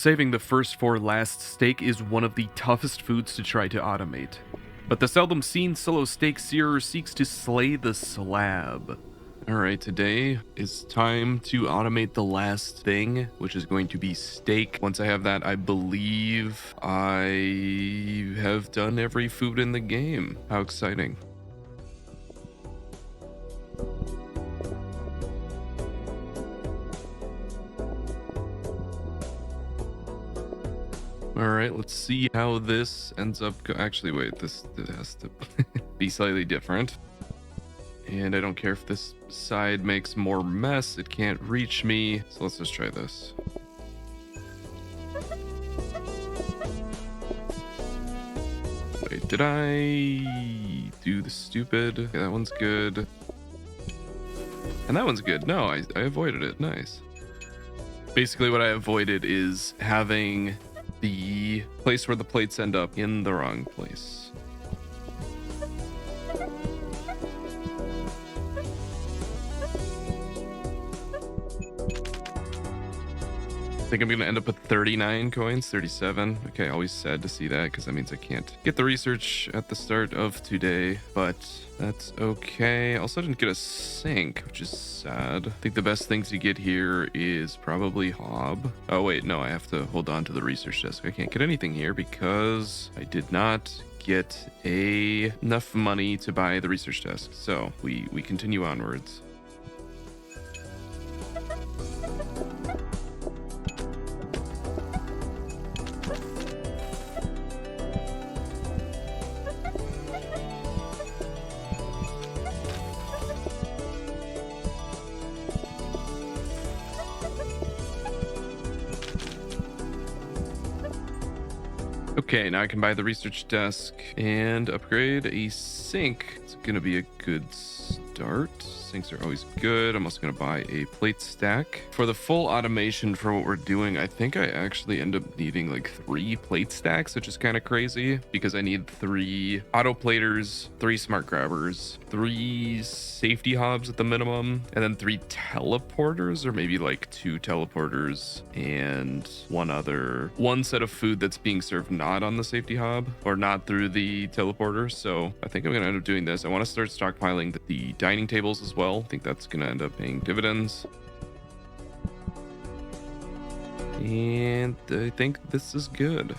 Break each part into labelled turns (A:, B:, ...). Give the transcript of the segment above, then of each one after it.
A: Saving the first for last, steak is one of the toughest foods to try to automate. But the seldom seen solo steak searer seeks to slay the slab. Alright, today is time to automate the last thing, which is going to be steak. Once I have that, I believe I have done every food in the game. How exciting. Alright, let's see how this ends up actually, wait, this has to be slightly different. And I don't care if this side makes more mess, it can't reach me. So let's just try this. Wait, did I do the stupid? Okay, that one's good. And that one's good. No, I avoided it. Nice. Basically what I avoided is having the place where the plates end up in the wrong place. I think I'm gonna end up with 39 coins, 37. Okay, always sad to see that because that means I can't get the research at the start of today, but that's okay. Also didn't get a sink, which is sad. I think the best thing to get here is probably hob. Oh wait, no, I have to hold on to the research desk. I can't get anything here because I did not get enough money to buy the research desk. So we continue onwards. Okay, now I can buy the research desk and upgrade a sink. It's gonna be a good start. Sinks are always good. I'm also gonna buy a plate stack. For the full automation for what we're doing, I think I actually end up needing like 3 plate stacks, which is kind of crazy because I need 3 auto platers, 3 smart grabbers, 3 safety hobs at the minimum, and then 3 teleporters, or maybe like 2 teleporters and one set of food that's being served not on the safety hob or not through the teleporter. So I think I'm gonna end up doing this. I want to start stockpiling the dining tables as well. I think that's gonna end up paying dividends. And I think this is good.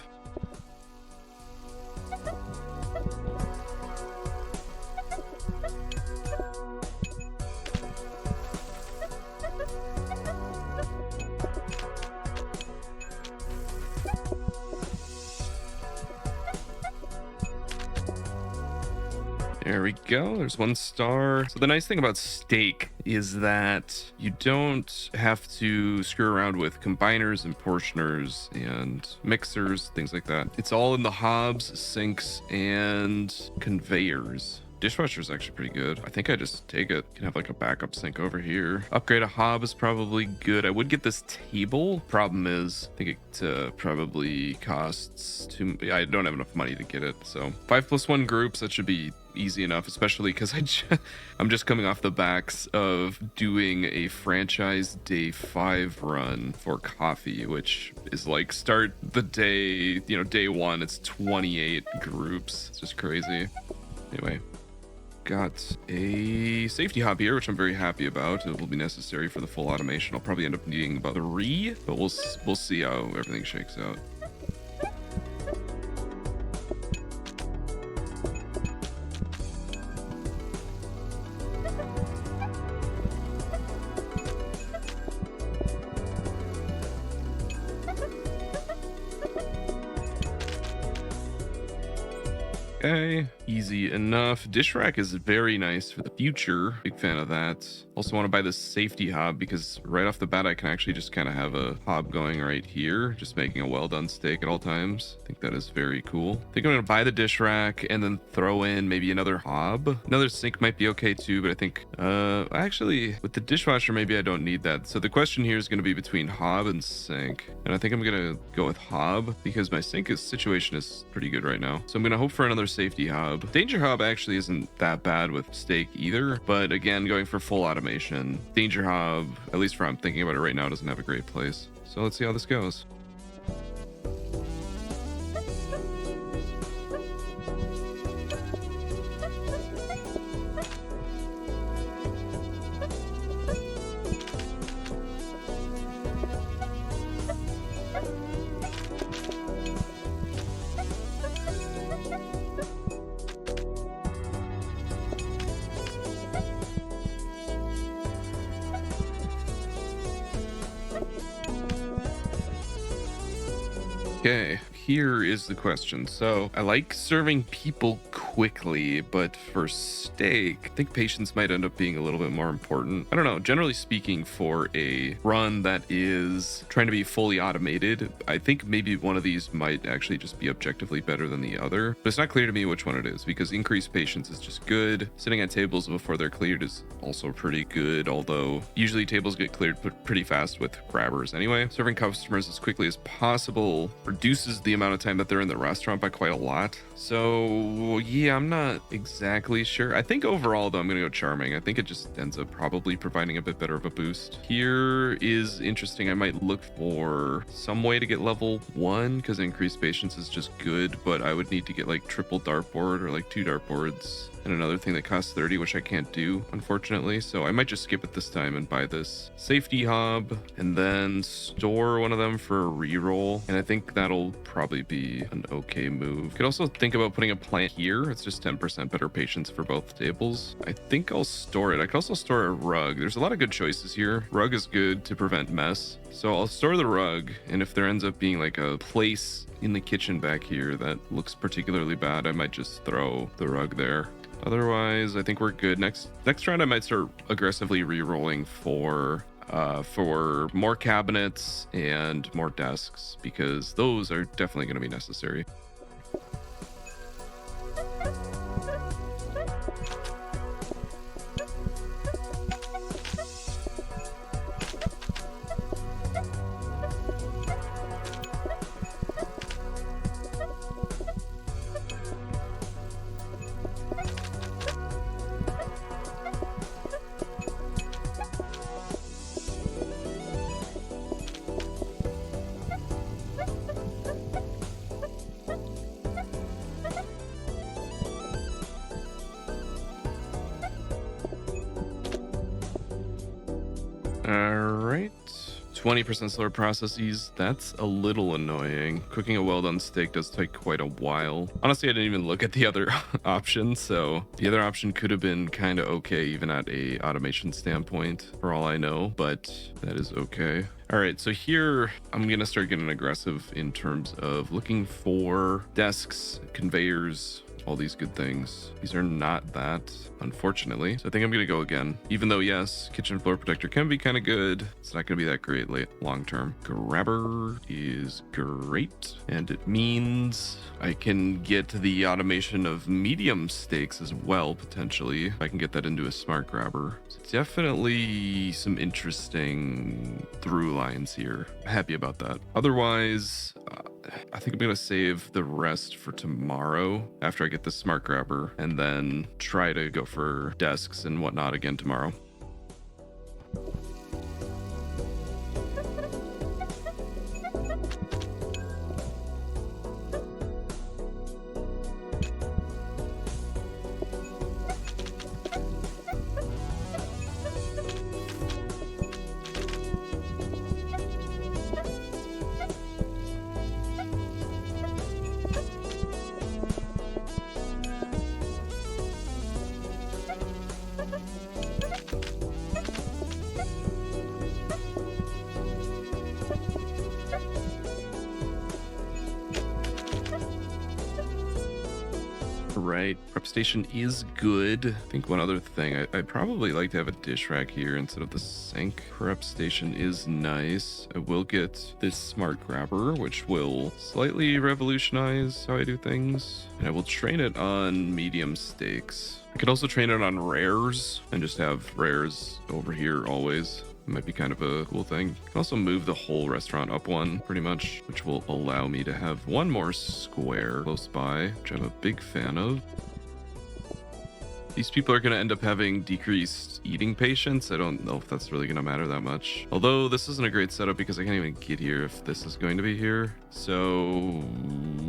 A: There we go. There's 1 star. So the nice thing about steak is that you don't have to screw around with combiners and portioners and mixers, things like that. It's all in the hobs, sinks, and conveyors. Dishwasher is actually pretty good. I think I just take it. Can have like a backup sink over here. Upgrade a hob is probably good. I would get this table. Problem is, I think it probably costs too. I don't have enough money to get it. So 5+1 groups, that should be easy enough, especially because I'm just coming off the backs of doing a franchise day 5 run for coffee, which is like start the day, day 1, it's 28 groups. It's just crazy. Anyway, got a safety hob here, which I'm very happy about. It will be necessary for the full automation. I'll probably end up needing about 3, but we'll see how everything shakes out. Okay, easy enough. Dish rack is very nice for the future. Big fan of that. Also want to buy this safety hob because right off the bat, I can actually just kind of have a hob going right here, just making a well-done steak at all times. I think that is very cool. I think I'm going to buy the dish rack and then throw in maybe another hob. Another sink might be okay too, but I think, actually with the dishwasher, maybe I don't need that. So the question here is going to be between hob and sink. And I think I'm going to go with hob because my sink situation is pretty good right now. So I'm going to hope for another safety hob. Danger hob actually isn't that bad with steak either, but again, going for full automation. Danger hob, at least for I'm thinking about it right now, doesn't have a great place. So let's see how this goes. Okay, here is the question. So I like serving people quickly, but for steak, I think patience might end up being a little bit more important. I don't know. Generally speaking, for a run that is trying to be fully automated, I think maybe one of these might actually just be objectively better than the other. But it's not clear to me which one it is, because increased patience is just good. Sitting at tables before they're cleared is also pretty good, although usually tables get cleared pretty fast with grabbers anyway. Serving customers as quickly as possible reduces the amount of time that they're in the restaurant by quite a lot. So yeah, I'm not exactly sure. I think overall though, I'm gonna go charming. I think it just ends up probably providing a bit better of a boost. Here is interesting. I might look for some way to get level 1 because increased patience is just good, but I would need to get like triple dartboard or like 2 dartboards and another thing that costs 30, which I can't do, unfortunately. So I might just skip it this time and buy this safety hob and then store one of them for a reroll. And I think that'll probably be an okay move. Could also think about putting a plant here. It's just 10% better patience for both tables. I think I'll store it. I could also store a rug. There's a lot of good choices here. Rug is good to prevent mess. So I'll store the rug, and if there ends up being like a place in the kitchen back here that looks particularly bad, I might just throw the rug there. Otherwise, I think we're good. Next round, I might start aggressively re-rolling for more cabinets and more desks, because those are definitely going to be necessary. Alright, 20% slower processes. That's a little annoying. Cooking a well-done steak does take quite a while. Honestly, I didn't even look at the other option, so the other option could have been kind of okay even at a automation standpoint, for all I know, but that is okay. All right, so here I'm gonna start getting aggressive in terms of looking for desks, conveyors, all these good things. These are not that, unfortunately. So I think I'm gonna go again. Even though, yes, kitchen floor protector can be kind of good, it's not gonna be that great long term. Grabber is great, and it means I can get the automation of medium steaks as well, potentially. If I can get that into a smart grabber. So definitely some interesting through lines here. Happy about that. Otherwise, I think I'm gonna save the rest for tomorrow after I get the smart grabber, and then try to go for desks and whatnot again tomorrow. Right, prep station is good. I think one other thing, I'd probably like to have a dish rack here instead of the sink. Prep station is nice. I will get this smart grabber, which will slightly revolutionize how I do things. And I will train it on medium steaks. I could also train it on rares and just have rares over here always. Might be kind of a cool thing. I can also move the whole restaurant up one, pretty much, which will allow me to have one more square close by, which I'm a big fan of. These people are going to end up having decreased eating patience. I don't know if that's really going to matter that much. Although this isn't a great setup because I can't even get here if this is going to be here. So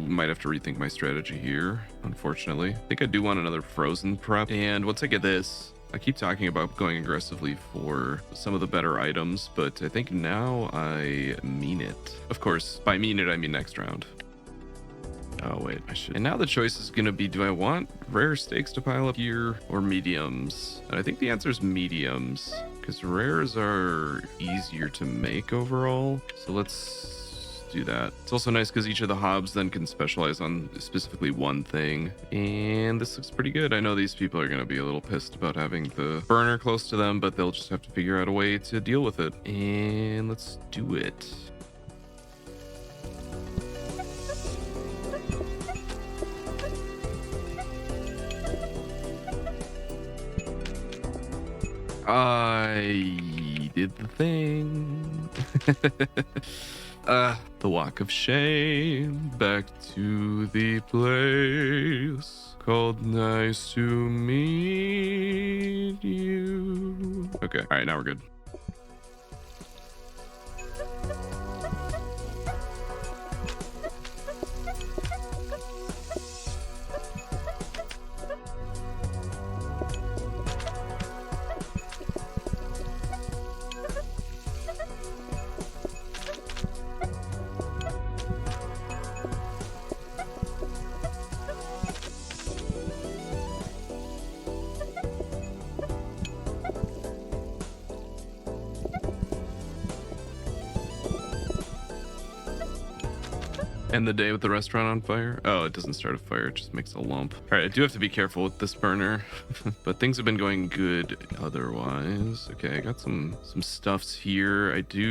A: might have to rethink my strategy here, unfortunately. I think I do want another frozen prep. And once I get this, I keep talking about going aggressively for some of the better items, but I think now I mean it. Of course, by mean it, I mean next round. Oh, wait, I should. And now the choice is going to be, do I want rare steaks to pile up here or mediums? And I think the answer is mediums, because rares are easier to make overall. So let's do that. It's also nice because each of the hobs then can specialize on specifically one thing. And this looks pretty good. I know these people are going to be a little pissed about having the burner close to them, but they'll just have to figure out a way to deal with it. And let's do it. I did the thing. The walk of shame back to the place called Nice to Meet You. Okay, all right, now we're good. End the day with the restaurant on fire? Oh, it doesn't start a fire, it just makes a lump. All right, I do have to be careful with this burner, but things have been going good otherwise. Okay, I got some stuffs here. I do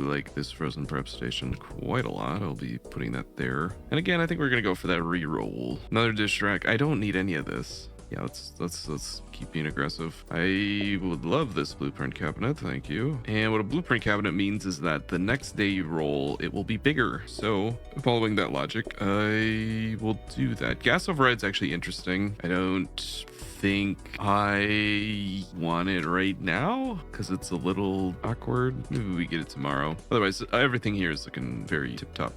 A: like this frozen prep station quite a lot. I'll be putting that there. And again, I think we're gonna go for that re-roll. Another dish rack. I don't need any of this. Yeah, let's keep being aggressive. I would love this blueprint cabinet, thank you. And what a blueprint cabinet means is that the next day you roll, it will be bigger. So following that logic, I will do that. Gas override's actually interesting. I don't think I want it right now because it's a little awkward. Maybe we get it tomorrow. Otherwise, everything here is looking very tip-top.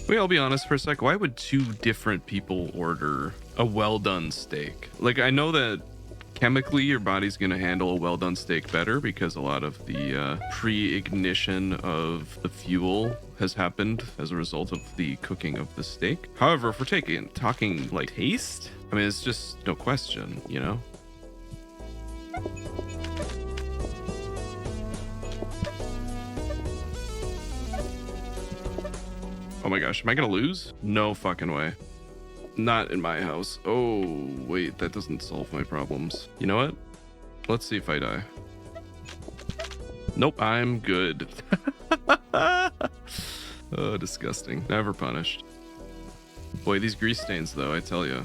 A: Wait, I'll be honest for a sec. Why would two different people order a well-done steak? Like, I know that chemically your body's going to handle a well-done steak better because a lot of the pre-ignition of the fuel has happened as a result of the cooking of the steak. However, if we're talking like taste, I mean, it's just no question, you know? Oh my gosh, am I gonna lose? No fucking way. Not in my house. Oh, wait, that doesn't solve my problems. You know what? Let's see if I die. Nope, I'm good. Oh, disgusting. Never punished. Boy, these grease stains though, I tell ya.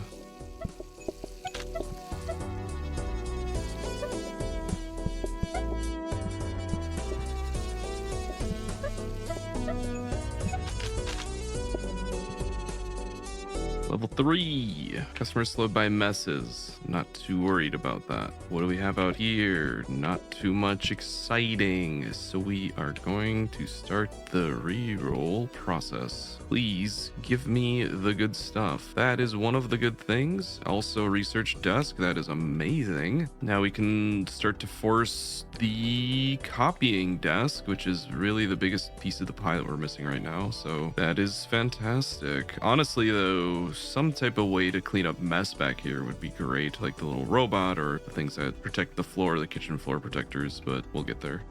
A: Level 3. Customer slowed by messes. Not too worried about that. What do we have out here? Not too much exciting. So we are going to start the re-roll process. Please give me the good stuff. That is one of the good things. Also research desk. That is amazing. Now we can start to force the copying desk, which is really the biggest piece of the pie that we're missing right now. So that is fantastic. Honestly though, some type of way to clean up mess back here would be great, like the little robot or the things that protect the floor, the kitchen floor protectors, but we'll get there.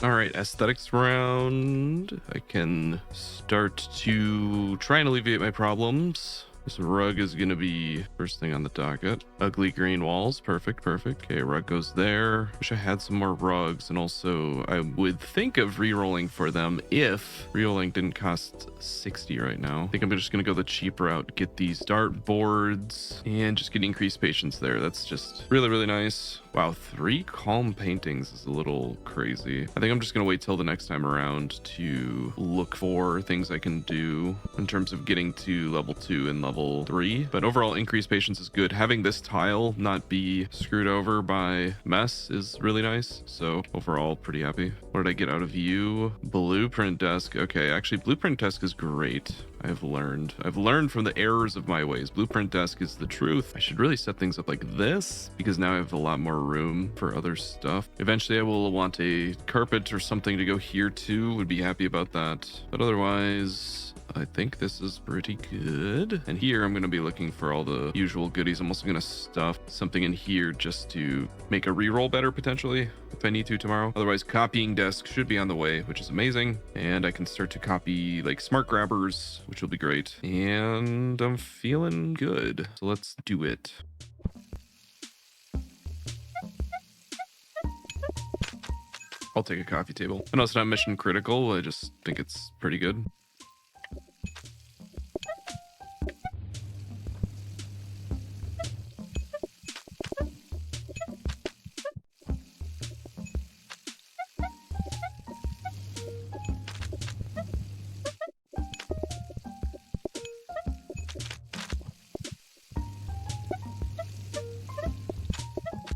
A: All right, aesthetics round. I can start to try and alleviate my problems. This rug is going to be first thing on the docket. Ugly green walls. Perfect, perfect. Okay, rug goes there. Wish I had some more rugs. And also, I would think of re-rolling for them if re-rolling didn't cost 60 right now. I think I'm just going to go the cheap route. Get these dart boards and just get increased patience there. That's just really, really nice. Wow, 3 calm paintings is a little crazy. I think I'm just going to wait till the next time around to look for things I can do in terms of getting to level 2 and level 3. But overall, increased patience is good. Having this tile not be screwed over by mess is really nice. So overall, pretty happy. What did I get out of you? Blueprint desk. Okay, actually, blueprint desk is great. I've learned from the errors of my ways. Blueprint desk is the truth. I should really set things up like this because now I have a lot more room for other stuff. Eventually I will want a carpet or something to go here too. Would be happy about that. But otherwise, I think this is pretty good. And here I'm going to be looking for all the usual goodies. I'm also going to stuff something in here just to make a reroll better potentially if I need to tomorrow. Otherwise, copying desk should be on the way, which is amazing. And I can start to copy like smart grabbers, which will be great. And I'm feeling good. So let's do it. I'll take a coffee table. I know it's not mission critical. I just think it's pretty good.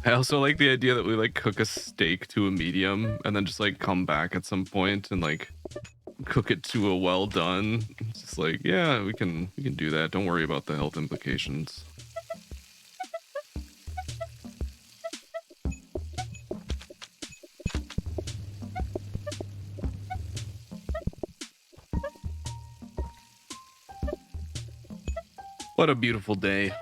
A: I also like the idea that we like cook a steak to a medium and then just like come back at some point and like cook it to a well done. It's just like, yeah, we can do that. Don't worry about the health implications. What a beautiful day.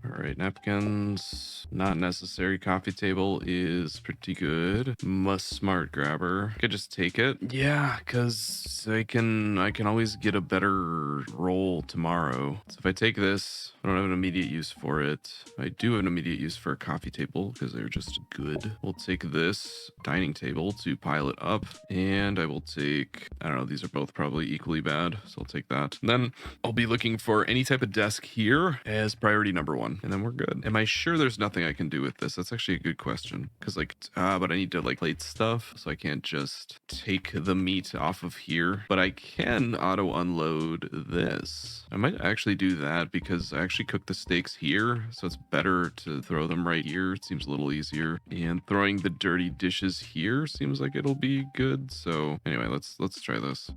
A: All right, napkins, not necessary. Coffee table is pretty good. Must smart grabber. Could just take it. Yeah, because I can always get a better roll tomorrow. So if I take this, I don't have an immediate use for it. I do have an immediate use for a coffee table because they're just good. We'll take this dining table to pile it up, and I will take, I don't know, these are both probably equally bad, so I'll take that. And then I'll be looking for any type of desk here as priority number 1. And then we're good. Am I sure there's nothing I can do with this? That's actually a good question. Because like, but I need to like plate stuff. So I can't just take the meat off of here. But I can auto unload this. I might actually do that because I actually cook the steaks here. So it's better to throw them right here. It seems a little easier. And throwing the dirty dishes here seems like it'll be good. So anyway, let's try this.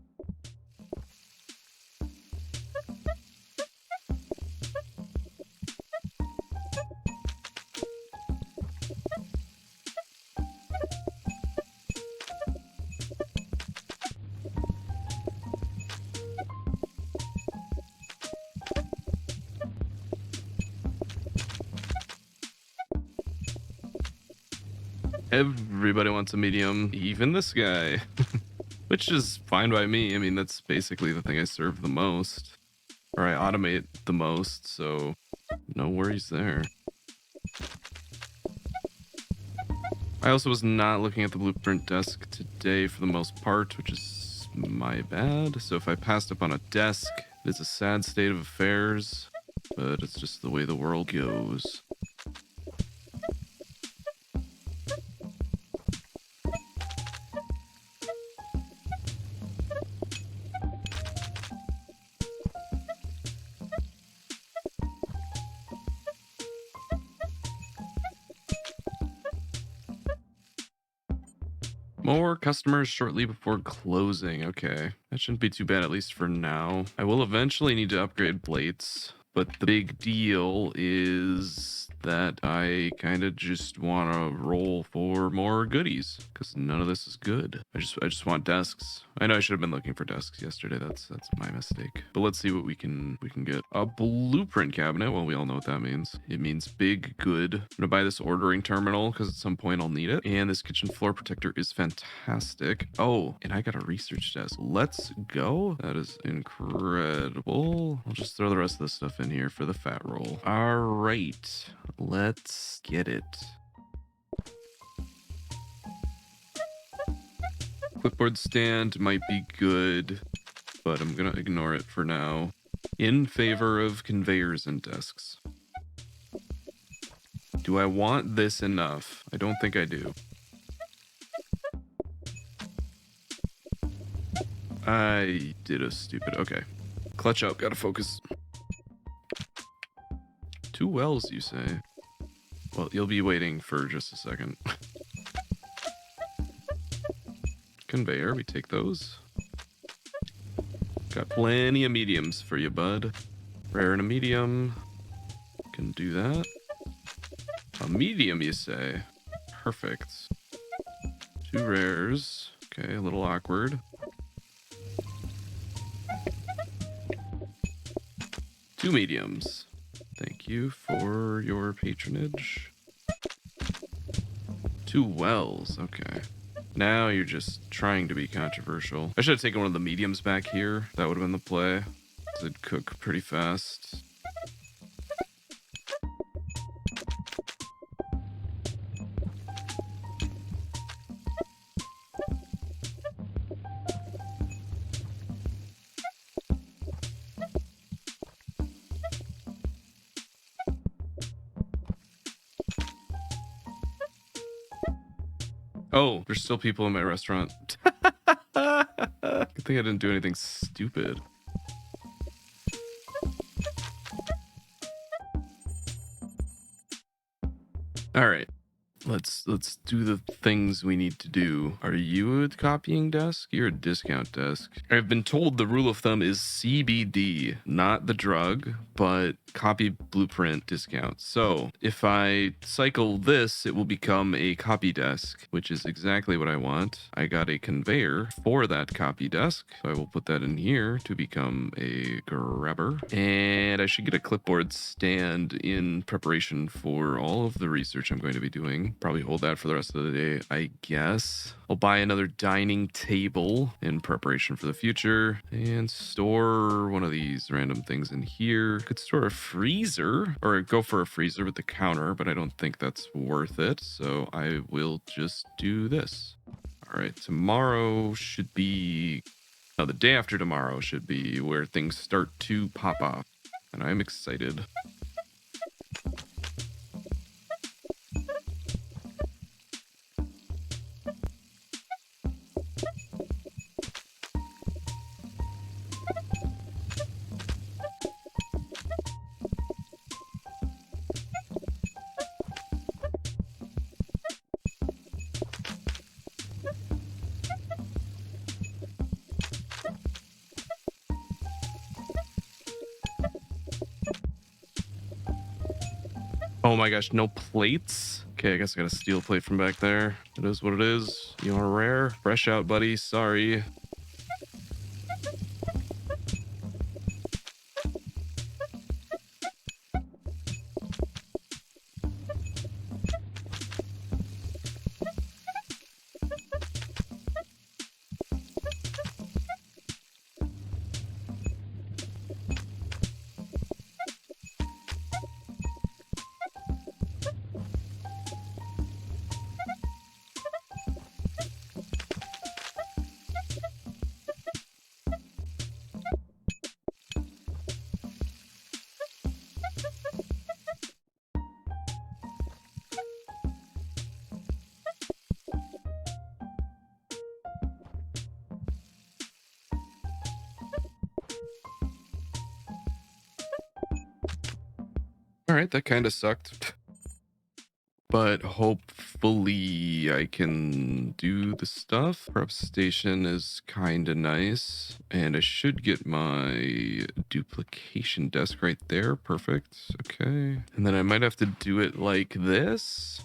A: Everybody wants a medium, even this guy, which is fine by me. I mean, that's basically the thing I serve the most, or I automate the most, so no worries there. I also was not looking at the blueprint desk today for the most part, which is my bad. So if I passed up on a desk, it's a sad state of affairs, but it's just the way the world goes. More customers shortly before closing. Okay, that shouldn't be too bad, at least for now. I will eventually need to upgrade plates. But the big deal is that I kind of just want to roll for more goodies because none of this is good. I just want desks. I know I should have been looking for desks yesterday. That's my mistake. But let's see what we can get. A blueprint cabinet. Well, we all know what that means. It means big good. I'm gonna buy this ordering terminal because at some point I'll need it. And this kitchen floor protector is fantastic. Oh, and I got a research desk. Let's go. That is incredible. I'll just throw the rest of this stuff in here for the fat roll. All right. Let's get it. Clipboard stand might be good, but I'm gonna ignore it for now in favor of conveyors and desks. Do I want this enough? I don't think I do. I did a stupid... Okay. Clutch up. Gotta focus. 2 wells, you say? Well, you'll be waiting for just a second. Conveyor, we take those. Got plenty of mediums for you, bud. Rare and a medium. Can do that. A medium, you say? Perfect. 2 rares. Okay, a little awkward. 2 mediums. Thank you for your patronage. 2 wells. Okay. Now you're just trying to be controversial. I should have taken one of the mediums back here. That would have been the play. It'd cook pretty fast. Oh, there's still people in my restaurant. Good thing I didn't do anything stupid. All right. Let's do the things we need to do. Are you a copying desk? You're a discount desk. I've been told the rule of thumb is CBD, not the drug, but copy blueprint discount. So if I cycle this, it will become a copy desk, which is exactly what I want. I got a conveyor for that copy desk. So I will put that in here to become a grabber. And I should get a clipboard stand in preparation for all of the research I'm going to be doing. Probably hold that for the rest of the day, I guess. I'll buy another dining table in preparation for the future and store one of these random things in here. Could store a freezer or go for a freezer with the counter, but I don't think that's worth it. So I will just do this. All right, tomorrow should be, no, the day after tomorrow should be where things start to pop off. And I'm excited. Oh my gosh, no plates? Okay, I guess I got a steel plate from back there. It is what it is. You want a rare? Fresh out, buddy. Sorry. All right, that kind of sucked. But hopefully I can do the stuff. Prep station is kind of nice. And I should get my duplication desk right there. Perfect. Okay. And then I might have to do it like this.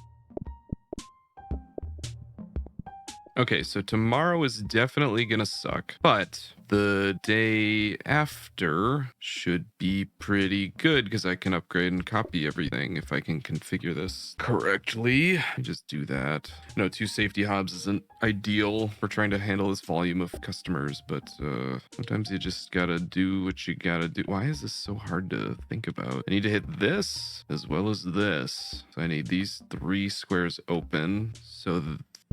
A: Okay, so tomorrow is definitely gonna suck, but the day after should be pretty good because I can upgrade and copy everything if I can configure this correctly. Just do that. No, 2 safety hubs isn't ideal for trying to handle this volume of customers, but sometimes you just gotta do what you gotta do. Why is this so hard to think about? I need to hit this as well as this. So I need these 3 squares open so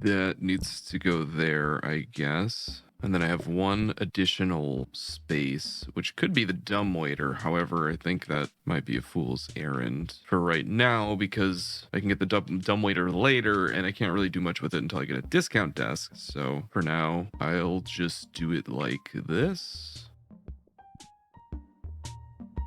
A: that needs to go there, I guess. And then I have 1 additional space, which could be the dumbwaiter. However, I think that might be a fool's errand for right now because I can get the dumbwaiter later and I can't really do much with it until I get a discount desk. So for now, I'll just do it like this.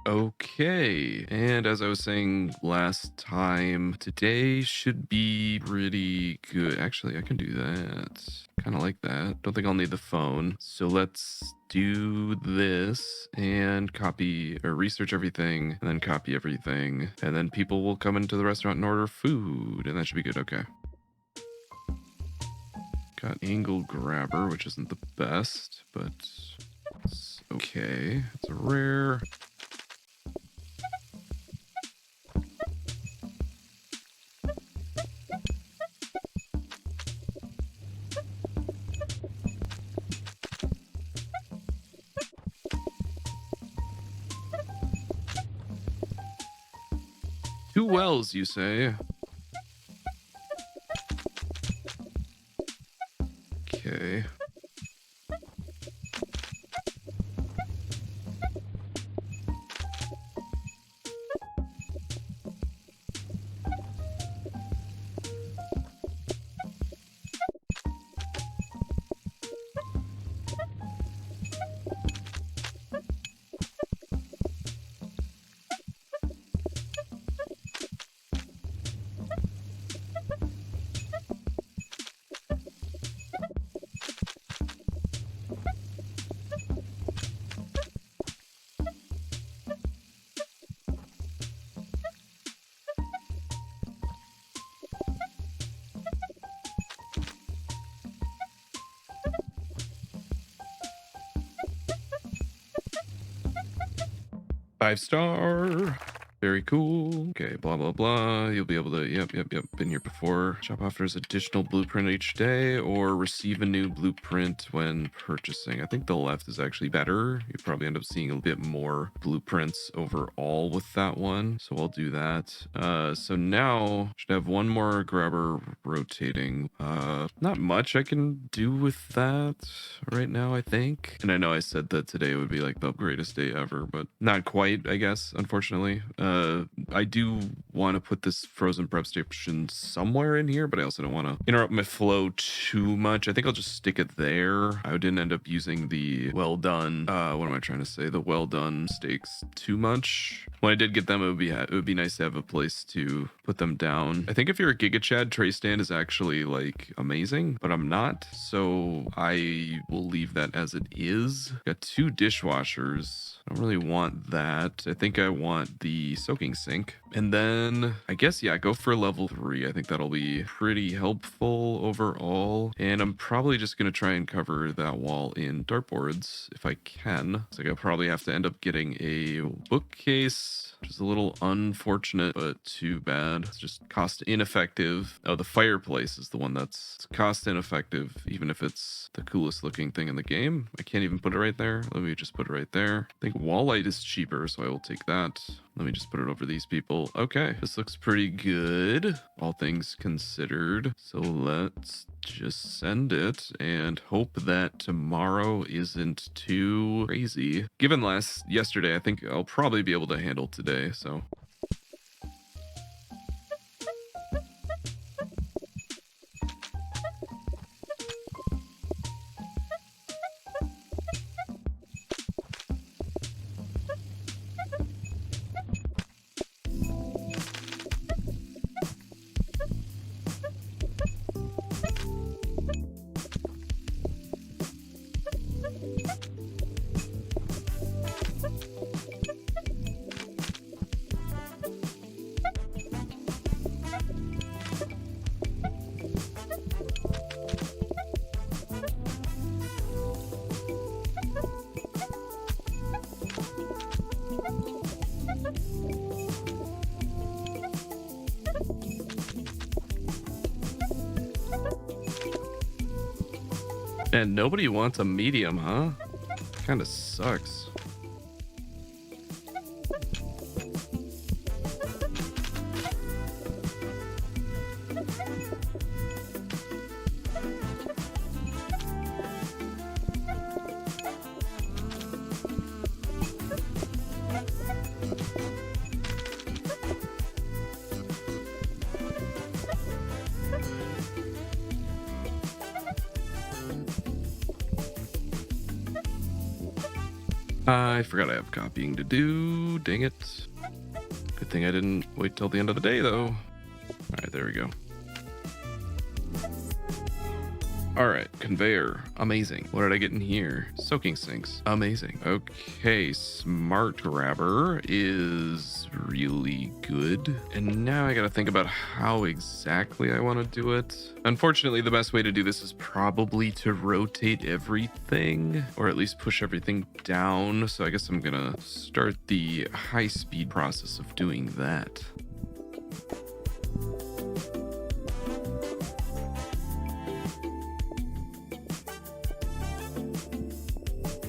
A: Okay, and as I was saying last time, today should be pretty good. Actually, I can do that. Kind of like that. Don't think I'll need the phone. So let's do this and copy or research everything and then copy everything. And then people will come into the restaurant and order food and that should be good. Okay. Got angle grabber, which isn't the best, but it's okay. It's a rare. Two wells, you say? Okay. Five star. Very cool. Okay, blah, blah, blah. You'll be able to, yep. Been here before. Shop offers additional blueprint each day or receive a new blueprint when purchasing. I think the left is actually better. You probably end up seeing a bit more blueprints overall with that one. So I'll do that. So now should have 1 more grabber rotating. Not much I can do with that right now, I think. And I know I said that today would be like the greatest day ever, but not quite, I guess, unfortunately. I do want to put this frozen prep station somewhere in here, but I also don't want to interrupt my flow too much. I think I'll just stick it there. I didn't end up using the well done, what am I trying to say? The well done steaks too much. When I did get them, it would be nice to have a place to put them down. I think if you're a Giga Chad, tray stand is actually like amazing, but I'm not. So I will leave that as it is. Got 2 dishwashers. I don't really want that. I think I want the soaking sink. And then I guess, yeah, go for level 3. I think that'll be pretty helpful overall. And I'm probably just going to try and cover that wall in dartboards if I can. So I'll probably have to end up getting a bookcase, which is a little unfortunate, but too bad. It's just cost ineffective. Oh, the fireplace is the one that's cost ineffective, even if it's the coolest looking thing in the game. I can't even put it right there. Let me just put it right there. I think wall light is cheaper, so I will take that. Let me just put it over these people. Okay, this looks pretty good, all things considered. So let's just send it and hope that tomorrow isn't too crazy. Given yesterday, I think I'll probably be able to handle today, so. And nobody wants a medium, huh? Kind of sucks. I forgot I have copying to do. Dang it. Good thing I didn't wait till the end of the day, though. All right, there we go. All right, conveyor. Amazing. What did I get in here? Soaking sinks. Amazing. Okay, smart grabber is really good. And now I gotta think about how exactly I want to do it. Unfortunately, the best way to do this is probably to rotate everything, or at least push everything down. So I guess I'm gonna start the high-speed process of doing that.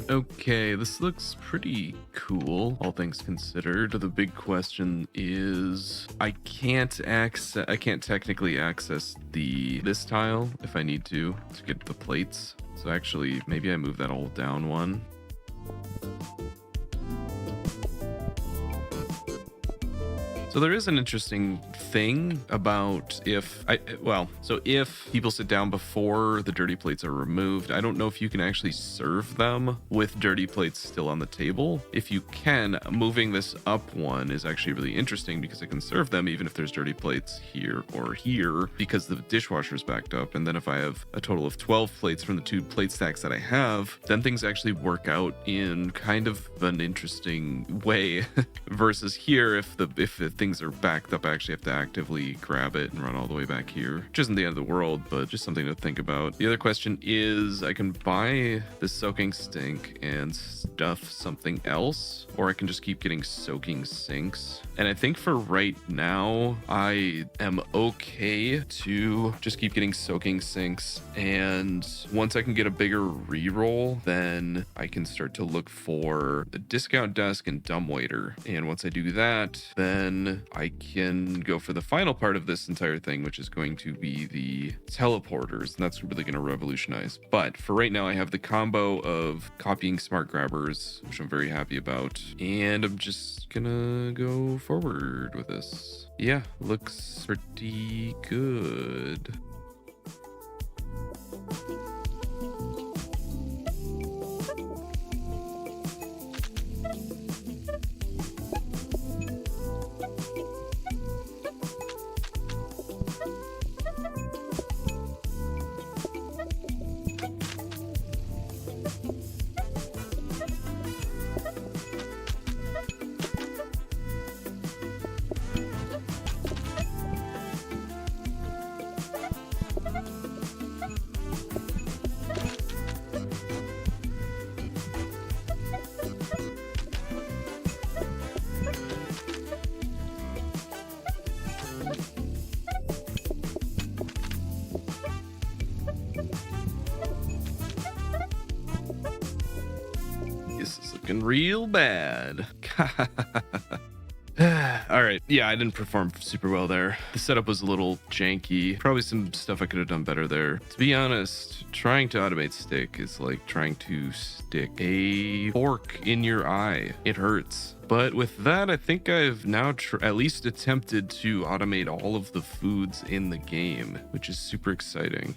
A: Okay, this looks pretty cool, all things considered. The big question is I can't technically access this tile if I need to get the plates. So actually, maybe I move that all down one. So there is an interesting thing about if people sit down before the dirty plates are removed, I don't know if you can actually serve them with dirty plates still on the table. If you can, moving this up one is actually really interesting because I can serve them even if there's dirty plates here or here because the dishwasher's backed up. And then if I have a total of 12 plates from the 2 plate stacks that I have, then things actually work out in kind of an interesting way versus here if the things are backed up, I actually have to actively grab it and run all the way back here, which isn't the end of the world, but just something to think about. The other question is I can buy the soaking stink and stuff something else, or I can just keep getting soaking sinks. And I think for right now, I am okay to just keep getting soaking sinks. And once I can get a bigger reroll, then I can start to look for a discount desk and dumbwaiter. And once I do that, then I can go for the final part of this entire thing, which is going to be the teleporters. And that's really going to revolutionize. But for right now, I have the combo of copying smart grabbers, which I'm very happy about. And I'm just gonna go forward with this. Yeah, looks pretty good. Looking real bad. All right. Yeah, I didn't perform super well there. The setup was a little janky. Probably some stuff I could have done better there. To be honest, trying to automate stick is like trying to stick a fork in your eye. It hurts. But with that, I think I've now at least attempted to automate all of the foods in the game, which is super exciting.